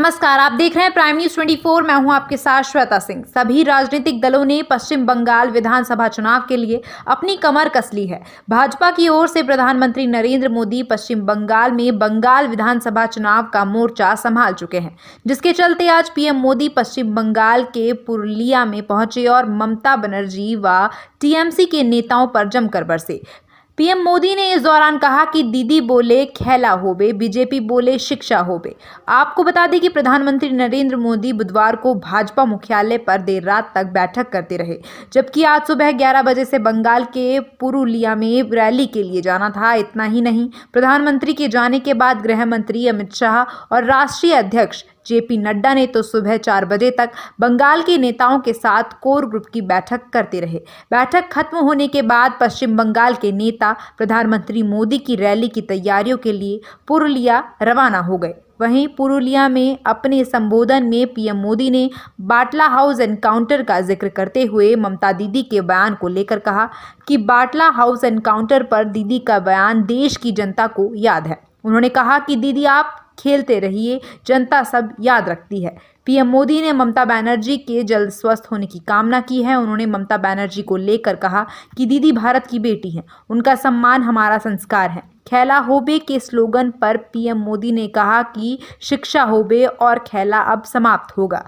नमस्कार, आप देख रहे हैं प्राइम न्यूज 24। मैं हूं आपके साथ श्वेता सिंह। सभी राजनीतिक दलों ने पश्चिम बंगाल विधानसभा चुनाव के लिए अपनी कमर कस ली है। भाजपा की ओर से प्रधानमंत्री नरेंद्र मोदी पश्चिम बंगाल में बंगाल विधानसभा चुनाव का मोर्चा संभाल चुके हैं, जिसके चलते आज पीएम मोदी पश्चिम बंगाल के पुरुलिया में पहुंचे और ममता बनर्जी व टीएमसी के नेताओं पर जमकर बरसे। पीएम मोदी ने इस दौरान कहा कि दीदी बोले खेला होबे, बीजेपी बोले शिक्षा होबे। आपको बता दें कि प्रधानमंत्री नरेंद्र मोदी बुधवार को भाजपा मुख्यालय पर देर रात तक बैठक करते रहे, जबकि आज सुबह 11 बजे से बंगाल के पुरुलिया में रैली के लिए जाना था। इतना ही नहीं, प्रधानमंत्री के जाने के बाद गृह मंत्री अमित शाह और राष्ट्रीय अध्यक्ष जेपी नड्डा ने तो सुबह 4 बजे तक बंगाल के नेताओं के साथ कोर ग्रुप की बैठक करते रहे। बैठक खत्म होने के बाद पश्चिम बंगाल के नेता प्रधानमंत्री मोदी की रैली की तैयारियों के लिए पुरुलिया रवाना हो गए। वहीं पुरुलिया में अपने संबोधन में पीएम मोदी ने बाटला हाउस एनकाउंटर का जिक्र करते हुए ममता दीदी के बयान को लेकर कहा कि बाटला हाउस एनकाउंटर पर दीदी का बयान देश की जनता को याद है। उन्होंने कहा कि दीदी आप खेलते रहिए, जनता सब याद रखती है। पीएम मोदी ने ममता बनर्जी के जल्द स्वस्थ होने की कामना की है। उन्होंने ममता बनर्जी को लेकर कहा कि दीदी भारत की बेटी हैं, उनका सम्मान हमारा संस्कार है। खेला होबे के स्लोगन पर पीएम मोदी ने कहा कि शिक्षा होबे और खेला अब समाप्त होगा।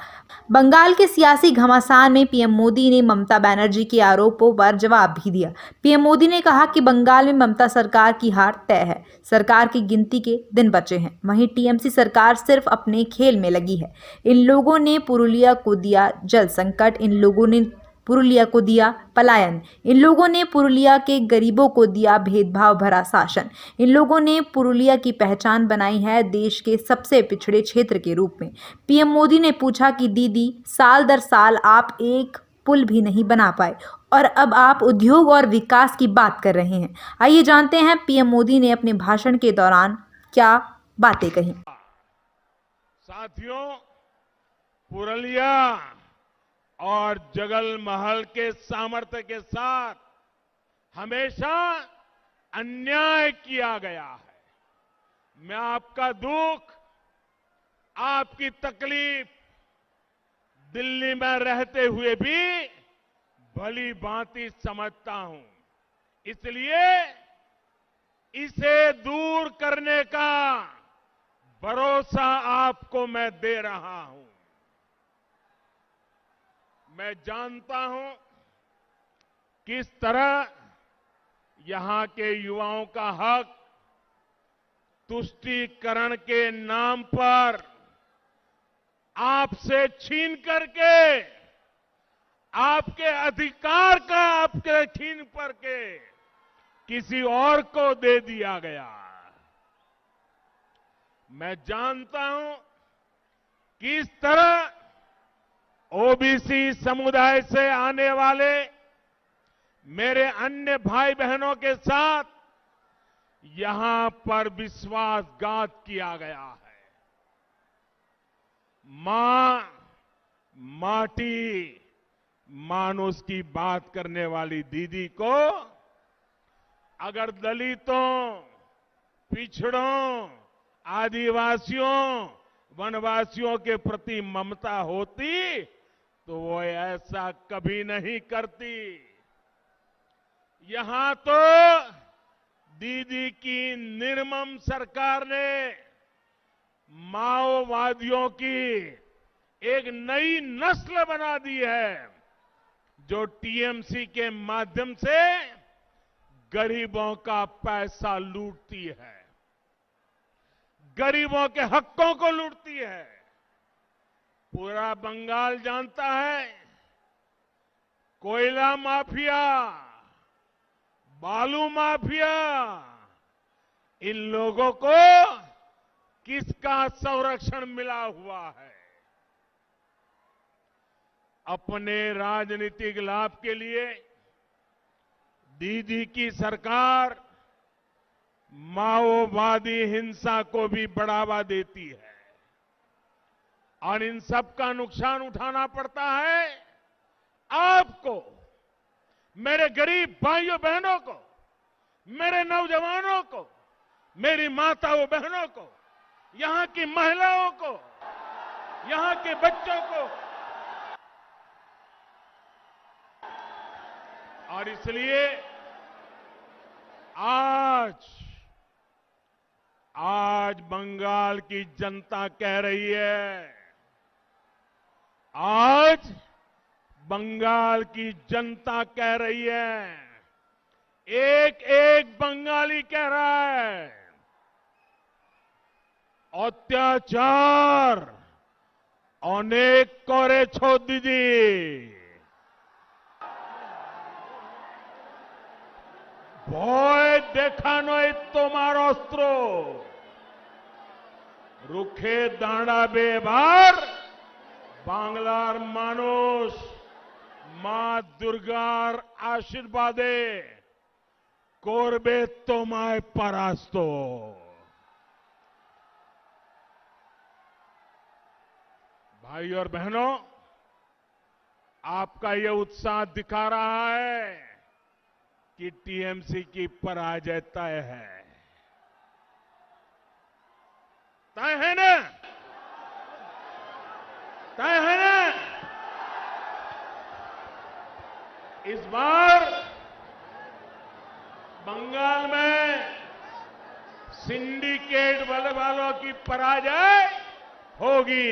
बंगाल के सियासी घमासान में पीएम मोदी ने ममता बनर्जी के आरोपों पर जवाब भी दिया। पीएम मोदी ने कहा कि बंगाल में ममता सरकार की हार तय है, सरकार की गिनती के दिन बचे हैं। वहीं टीएमसी सरकार सिर्फ अपने खेल में लगी है। इन लोगों ने पुरुलिया को दिया जल संकट, इन लोगों ने पुरुलिया को दिया पलायन, इन लोगों ने पुरुलिया के गरीबों को दिया भेदभाव भरा शासन, इन लोगों ने पुरुलिया की पहचान बनाई है देश के सबसे पिछड़े क्षेत्र के रूप में। पीएम मोदी ने पूछा कि दीदी साल दर साल आप एक पुल भी नहीं बना पाए और अब आप उद्योग और विकास की बात कर रहे हैं। आइए जानते हैं पीएम मोदी ने अपने भाषण के दौरान क्या बातें कही। साथियों, पुरुलिया और जगल महल के सामर्थ्य के साथ हमेशा अन्याय किया गया है। मैं आपका दुख, आपकी तकलीफ दिल्ली में रहते हुए भी भली भांति समझता हूं। इसलिए इसे दूर करने का भरोसा आपको मैं दे रहा हूं। मैं जानता हूं किस तरह यहां के युवाओं का हक तुष्टीकरण के नाम पर आपसे छीन करके, आपके अधिकार का आपके छीन करके किसी और को दे दिया गया। मैं जानता हूं किस तरह ओबीसी समुदाय से आने वाले मेरे अन्य भाई बहनों के साथ यहां पर विश्वासघात किया गया है। मां माटी मानुष की बात करने वाली दीदी को अगर दलितों, पिछड़ों, आदिवासियों, वनवासियों के प्रति ममता होती तो वो ऐसा कभी नहीं करती। यहां तो दीदी की निर्मम सरकार ने माओवादियों की एक नई नस्ल बना दी है, जो टीएमसी के माध्यम से गरीबों का पैसा लूटती है, गरीबों के हकों को लूटती है। पूरा बंगाल जानता है, कोयला माफिया, बालू माफिया, इन लोगों को किसका संरक्षण मिला हुआ है। अपने राजनीतिक लाभ के लिए दीदी की सरकार माओवादी हिंसा को भी बढ़ावा देती है और इन सब का नुकसान उठाना पड़ता है आपको, मेरे गरीब भाइयों बहनों को, मेरे नौजवानों को, मेरी माताओं बहनों को, यहां की महिलाओं को। यहां के बच्चों को। और इसलिए आज बंगाल की जनता कह रही है, आज बंगाल की जनता कह रही है, एक एक बंगाली कह रहा है, अत्याचार अनेक करेছো দিদি, ভয় দেখানোই তোমার অস্ত্র, রুখে দাঁড়াবে এবার বাংলার মানুষ মা দুর্গার আশীর্বাদে করবে তোমায় পরাস্ত। भाई और बहनों, आपका यह उत्साह दिखा रहा है कि टीएमसी की पराजय तय है। तय है ना? तय है ना? इस बार बंगाल में सिंडिकेट वालों की पराजय होगी।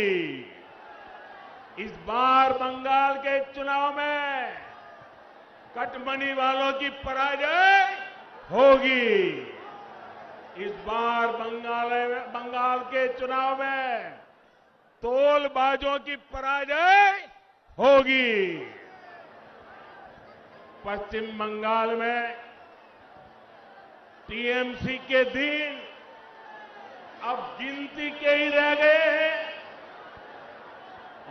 इस बार बंगाल के चुनाव में कटमनी वालों की पराजय होगी। इस बार बंगाल के चुनाव में तोलबाजों की पराजय होगी। पश्चिम बंगाल में टीएमसी के दिन अब गिनती के ही रह गए हैं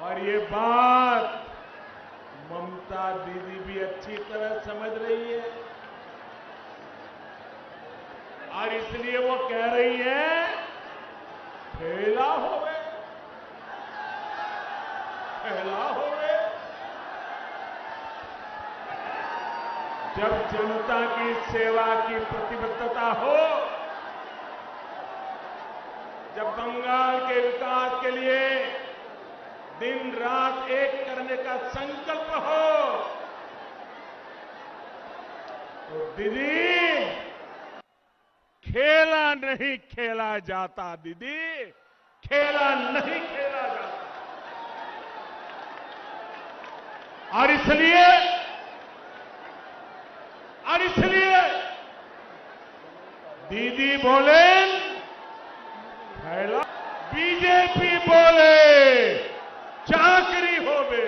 और ये बात ममता दीदी भी अच्छी तरह समझ रही है और इसलिए वो कह रही है, खेला होवे, खेला होवे। जब जनता की सेवा की प्रतिबद्धता हो, जब बंगाल के विकास के लिए दिन रात एक करने का संकल्प हो, तो दीदी खेला नहीं खेला जाता, दीदी खेला नहीं खेला जाता। और इसलिए दीदी बोले खेला, बीजेपी बोले चाकरी होवे।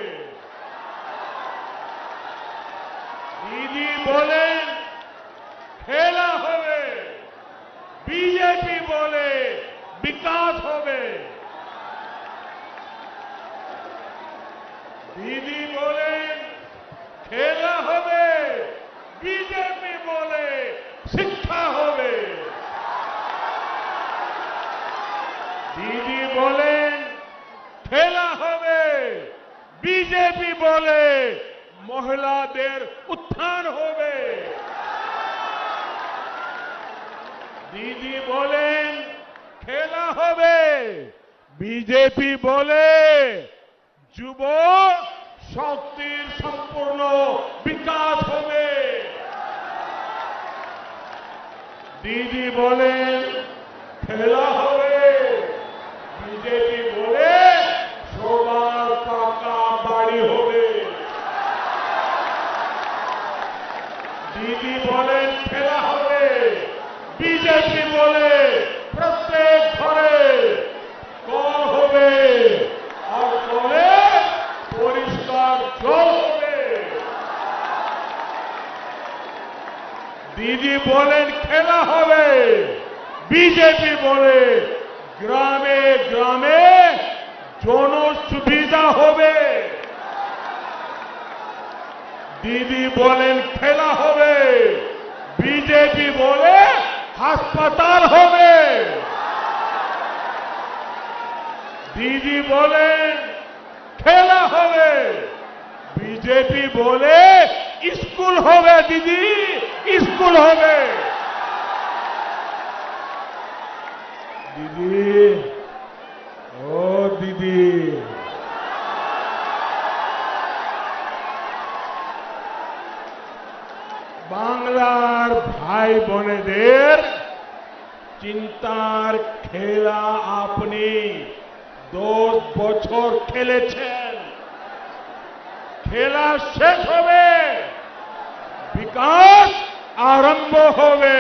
दीदी बोले खेला होवे, बीजेपी बोले विकास होवे। दीदी बोले खेला होवे, बीजेपी बोले शिक्षा होवे। दीदी बोले खेला होवे, बीजेपी बोले महिलादेर उत्थान होवे। दीदी बोले खेला होवे, बीजेपी बोले যুব শক্তির সম্পূর্ণ বিকাশ হবে। দিদি বলেন খেলা হবে, বিজেপি বলে সবার পাকা বাড়ি হবে। দিদি বলেন খেলা হবে, বিজেপি বলে প্রত্যেক ঘরে কল হবে আর কলে পরিষ্কার জল হবে। দিদি বলেন খেলা হবে, বিজেপি বলে গ্রামে গ্রামে জনসুবিধা হবে। দিদি বলেন খেলা হবে, বিজেপি বলে হাসপাতাল হবে। দিদি বলেন খেলা হবে, বিজেপি বলে স্কুল হবে। দিদি স্কুল হবে। দিদি ও দিদি বাংলার ভাই বোনেদের চিন্তার খেলা আপনি 10 বছর খেলেছেন। খেলা শেষ হবে, বিকাশ আরম্ভ হবে।